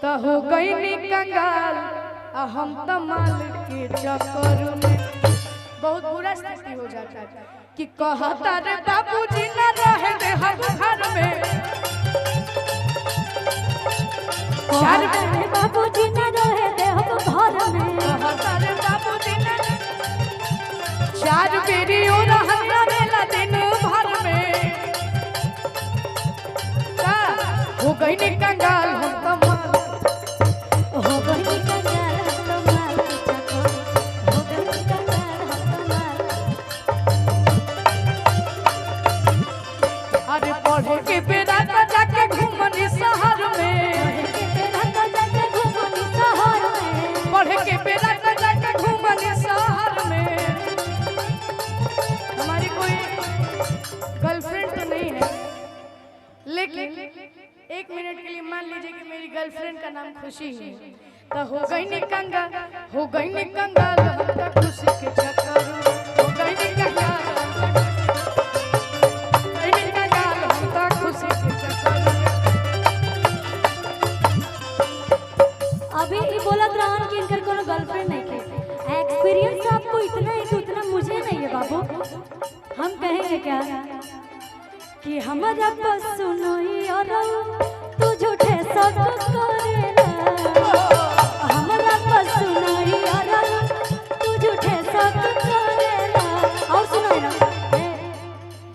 तो हो गई नी कंगाल हम तो माल के चक्कर में। बहुत बुरा स्थिति हो जाता है कि कहता रे बाबूजी न रहे दे हम घर में, चार रे बाबूजी न रहे दे हम घर में, कहता रे बाबूजी न चार बेरी और हमरा मेला दिन भर में। हो गई नी कंगाल हम तो माल, हो गई नी कंगाल हम तो माल के चक्कर, हो गई नी कंगाल हम तो माल। अरे पढ़े के बेरा तो जाके घूमनी शहर में, पढ़े के बेरा तो जाके घूमनी शहर में। हमारी कोई गर्लफ्रेंड तो नहीं है, लेकिन एक मिनट के लिए मान लीजिए कि मेरी गर्लफ्रेंड का नाम खुशी है, तो हो गई नी कंगाल, हो गई नी कंगाल हम तो खुशी के चक्कर में। हो गई नी कंगाल, हम तो खुशी के चक्कर में। अभी ये बोलत रहन कि इनकर कोनो गर्लफ्रेंड नहीं के। एक्सपीरियंस आपको इतना है कि उतना मुझे नहीं है बाबू। हम कहेंगे क्या कि हमारा बस सुनो और तू झूठे सब करेला, हमारा बस सुनो और तू झूठे सब करेला। और सुनो ना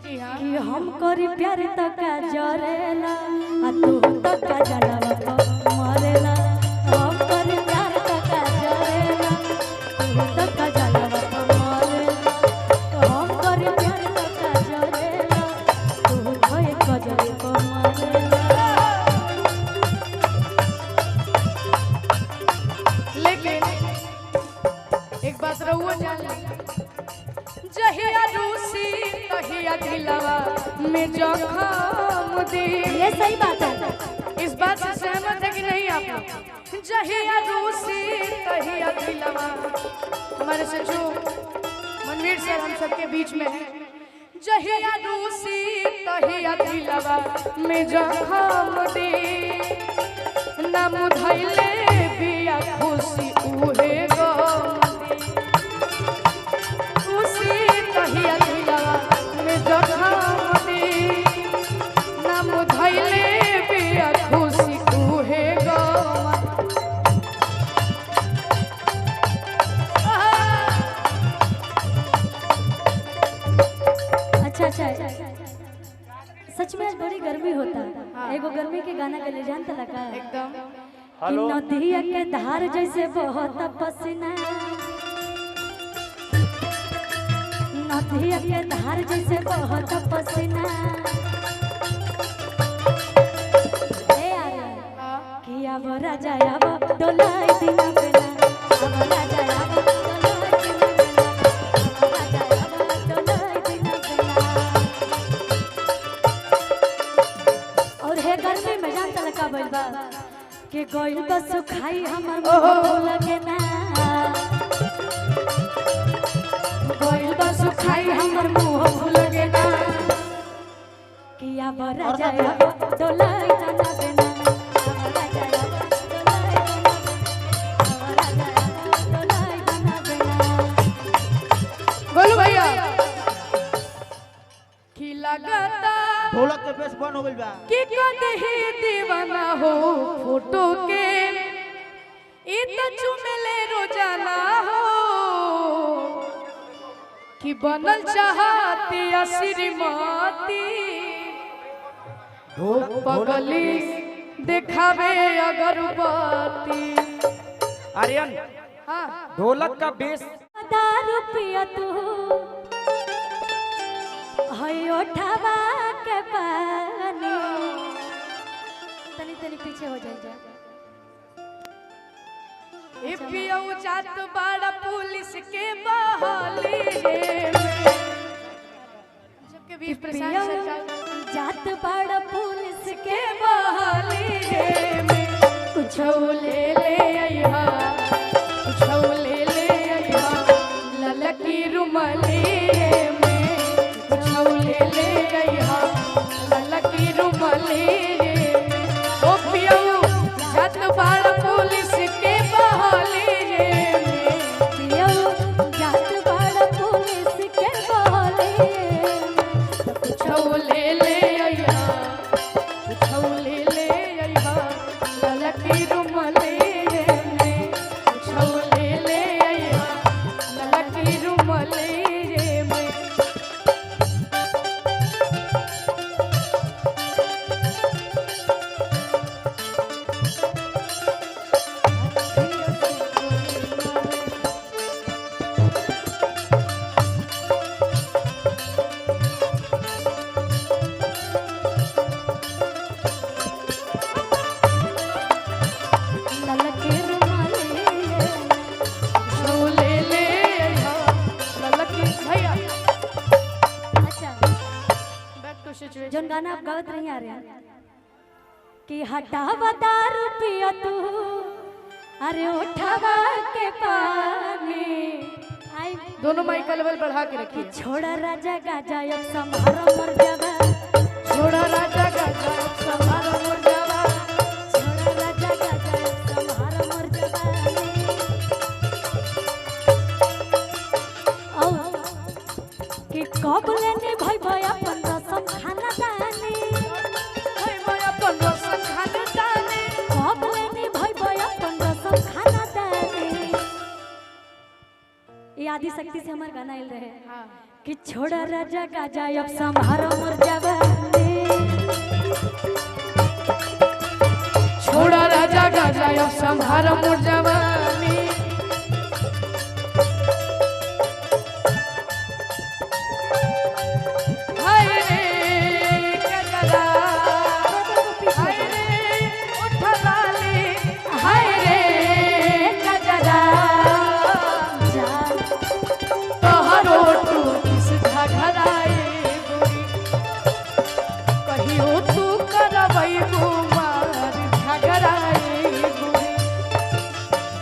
जी हाँ, कि हम करी प्यार तक जरेला आ तू तक जनम को मरेला। हम करी प्यार तक जरेला तू तक जनम को मरेला। हम करी प्यार तक जरेला तू भय कजरे को मरेला। लेकिन एक बात रहुआ जान ले, जहिया रूसी तहिया दिलवा में जखम दी। ये सही बात है। इस बात से सहमत है कि नहीं आप लोग? जहिया रूसी तहिया दिलवा, हमारे से जो मनवीर सर हम सबके बीच में है, जहिया रूसी तहिया दिलवा में जखम दी। ना मुधैले बिया खुशी उहे गम दी। खुशी तहिया दिलवा में जखम दी। ना मुधैले बिया खुशी उहे गम अच्छा अच्छा सच में आज बड़ी गर्मी होता है। एगो गर्मी के गाना के ले जानता लगा एकदम। कि नदिया के धार जैसे बहुत पसीना, नदिया के धार जैसे बहुत पसीना। ए आरे कि अब राजा अब डोलाई दिना बेला, अब राजा अब डोलाई दिना बेला, अब राजा अब डोलाई दिना बेला। और हे गर्मी में जानता लगा बलबा के गोइल तो सुखाई हमर मुंह लगे ना, गोइल तो सुखाई हमर मुंह लगे ना। कि अब राजा अब डोलाई ना बेना, अब राजा अब डोलाई ना बेना, अब राजा अब डोलाई ना बेना। बोलो भैया की लगता ढोलक के बेस बन हो गइल बा कि कहीं दीवाना हो फोटो के, ई तो चुमेले रोजाना हो कि बनल चाहती श्रीमती। पगली दिखावे अगरबत्ती। आर्यन हाँ ढोलक का बेस दारू पिया तू हई उठावा के पानी। तनी तनी पीछे हो जाए जा। ए पियऊ जात बड़ा पुलिस के बहाली सबके बीच प्रशासन सरकार जात बड़ा पुलिस के के बहाली में कुछ ले ले अइहा, कुछ ले ले अइहा ललकी रुमाली में। कुछ ले ले अइहा ललकी रुमाली में। ओ पियऊ जात बड़ा गाना आप गावत नहीं आ रहे हैं कि हटावा दारू पियो तू अरे उठावा के पानी आई दोनों माइक का लेवल बढ़ा के रखिए। छोड़ा राजा गाजा अब संभारो मर जावा छोड़ा राजा गाजा अब संभारो मर जावा छोड़ा राजा गाजा अब संभारो मर जावा औ कि कब लेने भाई भाई अपन रसम खाना दानी भाई भाई अपन रसम खाना दानी कब लेने भाई भाई अपन रसम खाना दानी ये आदि शक्ति से हमार गाना आइल रहे हाँ कि छोड़ा राजा गाजा अब संभारो मर जावानी छोड़ा राजा गाजा अब संभारो मर जवानी हाय रे गजरा हाय रे उठवाली हाय रे गजरा जा तोहरो तू किस घघराए गोरी कहियो तू करबै कुमार घघराए गोरी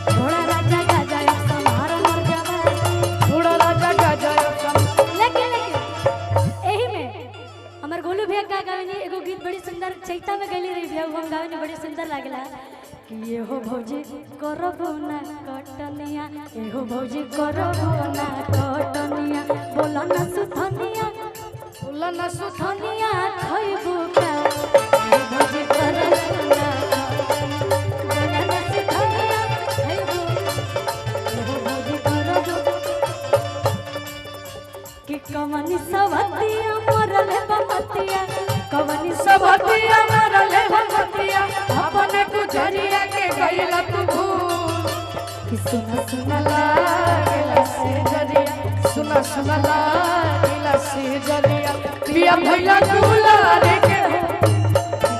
छोड़ा राजा गाजा अब संभारो मर जावानी छोड़ा राजा गाजा लेकिन एही में हमर गोलू भैया का गावे एगो गीत बड़ी सुंदर चैता में गैली रही भैया हम गावे बड़ी सुंदर लागला कि ये हो भौजी करबो ना कटनिया ये हो भौजी करबो ना कटनिया बोला ना सुथनिया बोला न सुथ सुथनिया खइबो का ये हो भौजी करबो ना बोला ना सुथनिया खइबो ये हो भौजी करबो कि कवनी सवतिया मरले बमतिया कवनी सबतिया मरले भगतिया अपने गुजरिया के गइला तू भूल कि सुना सुना लागला से जरिया सुना सुना लागला से जरिया पिया भैया दुलारे के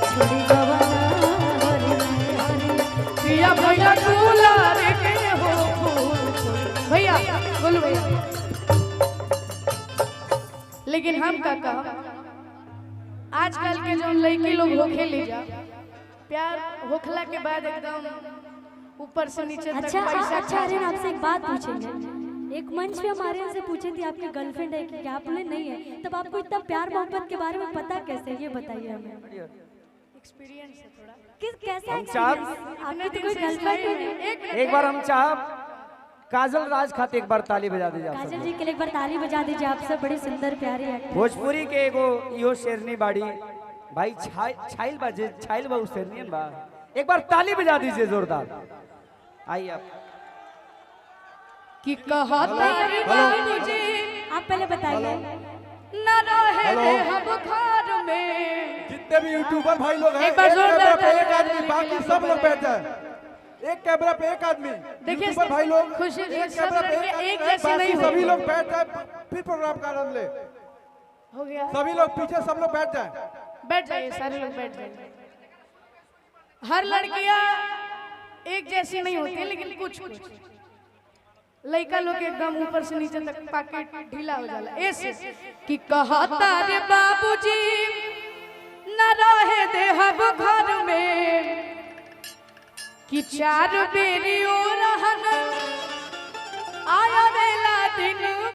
छोड़ी गवाना हरि हरि पिया भैया दुलारे के हो फूल भैया बोलो भैया लेकिन हम का कहा आजकल के जो लड़की लोग होखे ले जा प्यार होखला के बाद एकदम ऊपर से नीचे तक अच्छा पैसा अच्छा अरे आपसे एक बात पूछेंगे एक मंच पे हमारे यहाँ से पूछे थे आपकी गर्लफ्रेंड है कि क्या आपने नहीं है तब आपको इतना प्यार मोहब्बत के बारे में पता कैसे ये बताइए हमें एक्सपीरियंस है थोड़ा किस कैसे हम experience? आपकी तो कोई गर्लफ्रेंड ही नहीं एक बार हम चाहब काजल राज खाते एक बार ताली बजा दीजिए आप काजल सब। जी के लिए एक बार ताली बजा दीजिए आप सब बड़ी सुंदर प्यारी एक्टर भोजपुरी के एगो इहो शेरनी बाड़ी भाई छाइल बाजे छाइल बा शेरनी बा एक बार ताली बजा दीजिए जोरदार आइए आप कि कहता रे बाबूजी आप पहले बताइए न रहे दे हम घर में जितने भी यूट्यूबर भाई लोग हैं एक बार जोरदार कैमरा पे एक ताली आदमी बाकी सब लोग बैठ जाए एक कैमरा पे एक आदमी देखिए, यूट्यूबर भाई लोग खुशी से एक सब कैमरा पे लड़के एक आदमी, जैसे बाकी नहीं सभी होते। लोग बैठ जाए फिर प्रोग्राम का आनंद ले हो गया सभी लोग पीछे सब लोग बैठ जाए बैठ जाइए सारे लोग बैठ जाइए हर लड़कियां एक जैसी नहीं होती लेकिन कुछ कुछ लड़का लोग एकदम ऊपर से नीचे तक पैकेट ढीला हो जाला ऐसे कि कहता रे बाबूजी न रहे दे हम घर में कि चार बेरी और रहन आया वेला दिन